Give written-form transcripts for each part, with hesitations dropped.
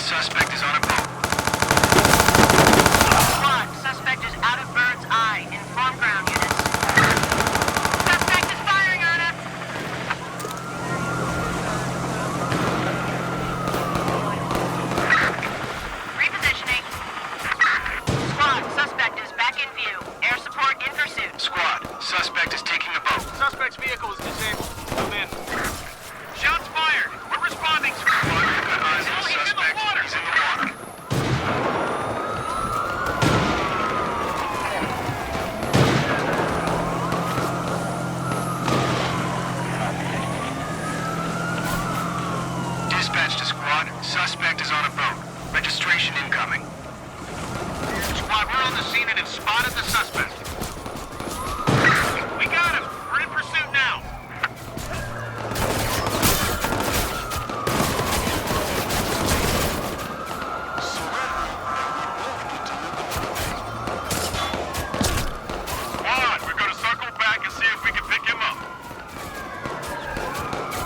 suspect is on a boat. Squad, suspect is out of bird's eye. Inform ground units. Suspect is firing on us! Repositioning. Squad, suspect is back in view. Air support in pursuit. Squad, suspect is taking a boat. Suspect's vehicle is disabled. Move in. Shots fired. We're responding. Squad, we've got eyes on the He's in the suspect. water. He's in the water. Dispatch to squad. Suspect is on a boat. Registration incoming. Squad, we're on the scene and have spotted the suspect. We got him. We're in pursuit now. Squad, we're going to circle back and see if we can pick him up.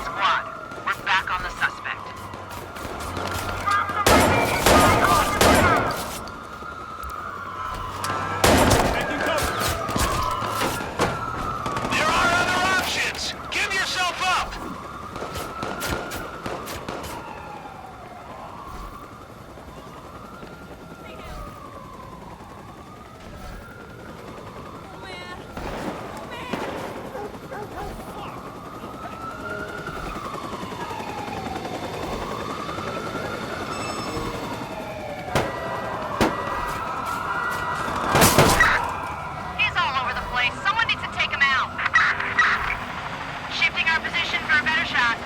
Squad, we're back on the suspect. There are other options. Give yourself up. He's all over the place. Someone needs to take him out. Shifting our position for a better shot.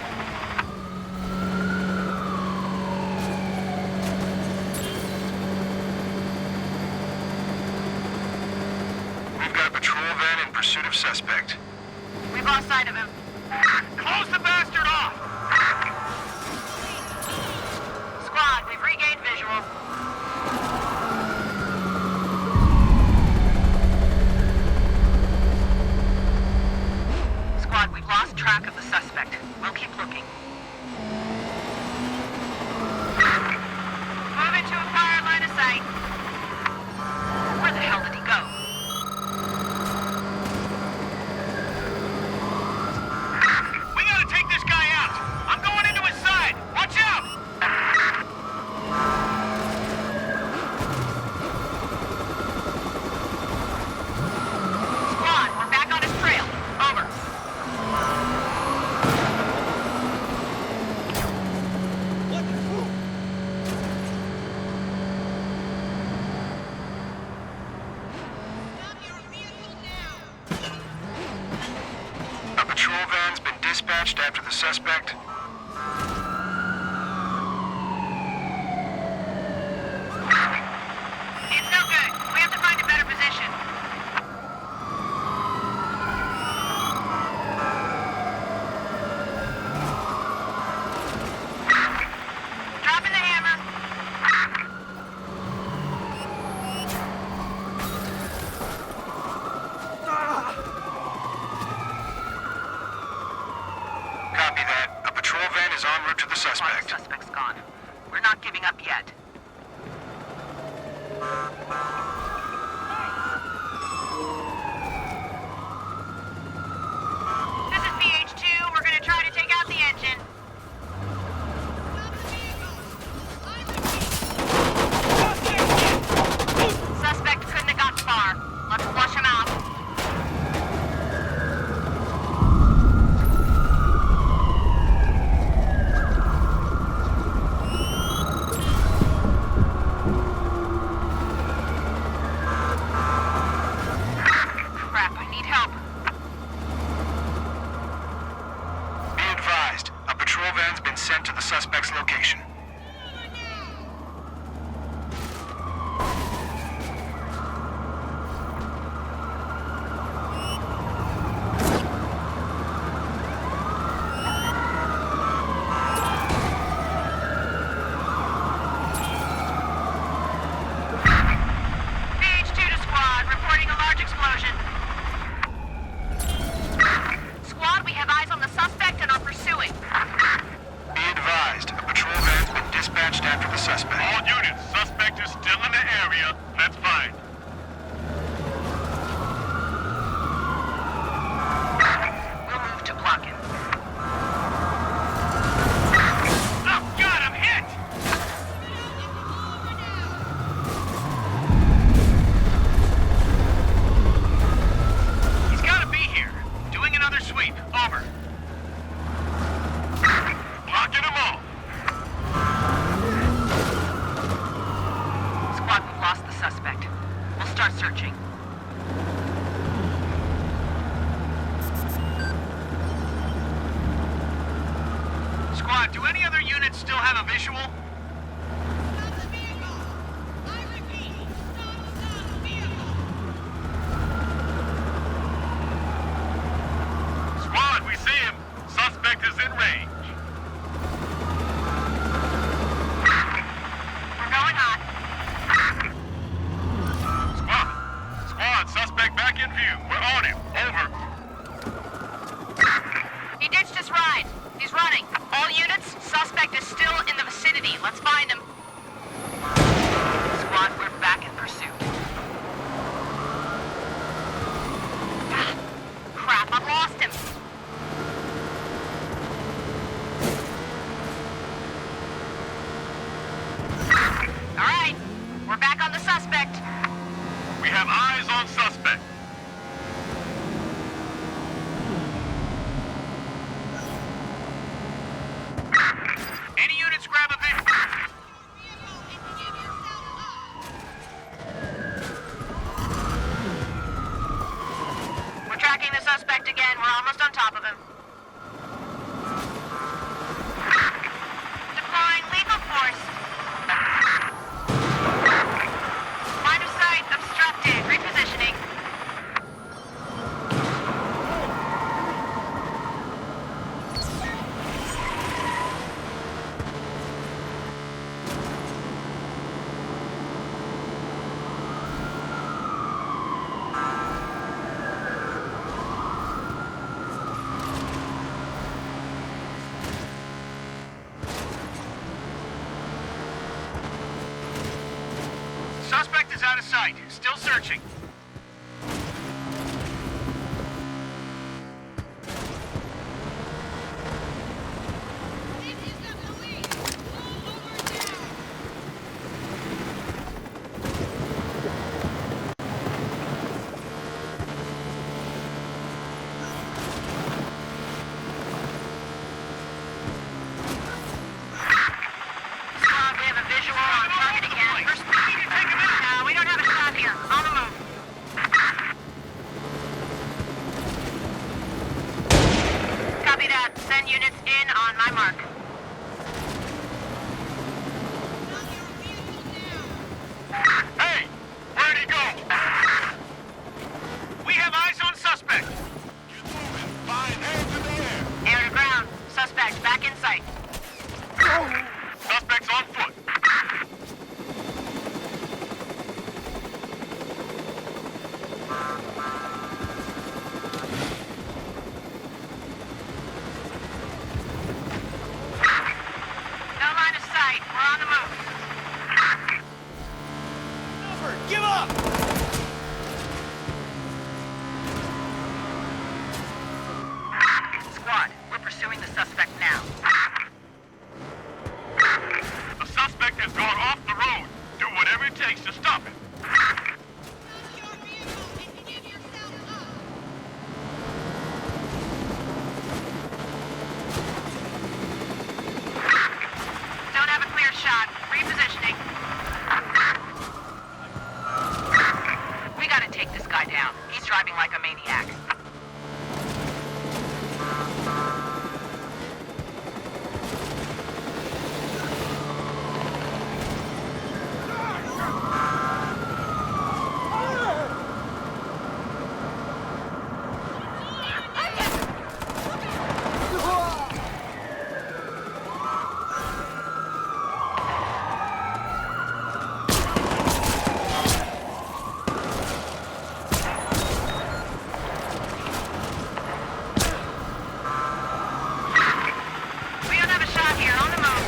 We've got a patrol van in pursuit of suspect. We've lost sight of him. Close the bastard off. Squad, we've regained visual. Squad, we've lost track of the suspect. We'll keep looking. Moving to acquire line of sight. Where the hell did he go? We gotta take this guy out. I'm going into his side. Watch out. Squad, we're back on his trail. Over. A patrol van's been dispatched after the suspect. It's no good. We have to find a better position. Dropping the hammer. Copy that. A patrol van is en route to the Squad, suspect. the suspect's gone. We're not giving up yet. This is PH2. We're gonna try to take out the engine. Suspect couldn't have got far. Let's flush him out. Crap, I need help. Be advised, a patrol van's been sent to the suspect's location. PH2 to squad, reporting a large explosion. Squad, we have eyes on the suspect and are pursuing. Be advised, a patrol van's Squad, do any other units still have a visual? Squad, we see him. Suspect is in range. We're going hot. Squad, suspect back in view. We're on him. Over. He ditched his ride. He's running. All units, suspect is still in the vicinity. Let's find him. Squad, we're back in pursuit. Ah, crap, I've lost him. All right, we're back on the suspect. We have eyes on suspect. Any units grab a visual? We're tracking the suspect again. We're almost on top of him. Deploying lethal force. Line of sight obstructed. Repositioning. Suspect is out of sight. Still searching. Squad, we have a visual on target again. First, no, we don't have a shot here. On the move. Copy that. Send units in on my mark. Hey! Where'd he go? We have eyes on suspect. Get moving. Fine. Hands in the air. Air to ground. Suspect back in sight. Suspect's on foot. No line of sight. We're on the move. Give up! Squad, we're pursuing the suspect now. The suspect has gone off the road. Do whatever it takes to stop him. Don't have a clear shot. Repositioning. We gotta take this guy down. He's driving like a maniac. We don't have a shot here. On the move.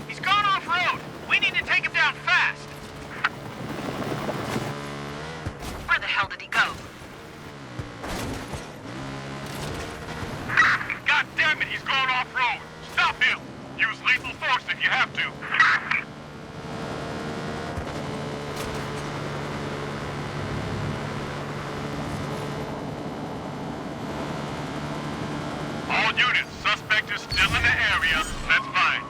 He's gone off road. We need to take him down fast. Where the hell did he go? God damn it, he's gone off road. Stop him. Use lethal force if you have to. All units, suspect is still in the area. That's fine.